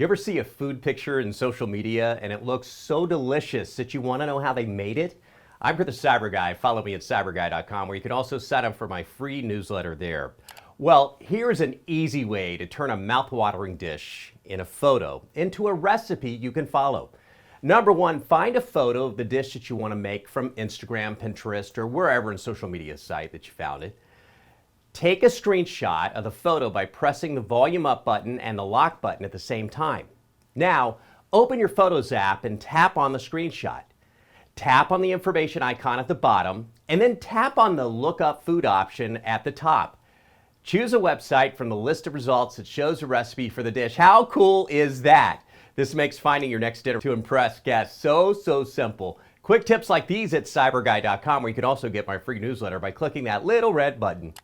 you ever see a food picture in social media and it looks so delicious that you want to know how they made it? I'm the CyberGuy. Follow me at cyberguy.com, where you can also sign up for my free newsletter there. Well, here's an easy way to turn a mouth-watering dish in a photo into a recipe you can follow. Number one, find a photo of the dish that you want to make from Instagram, Pinterest, or wherever in social media site that you found it. Take a screenshot of the photo by pressing the volume up button and the lock button at the same time. Now, open your Photos app and tap on the screenshot. Tap on the information icon at the bottom, and then tap on the Look Up Food option at the top. Choose a website from the list of results that shows a recipe for the dish. How cool is that? This makes finding your next dinner to impress guests so simple. Quick tips like these at cyberguy.com, where you can also get my free newsletter by clicking that little red button.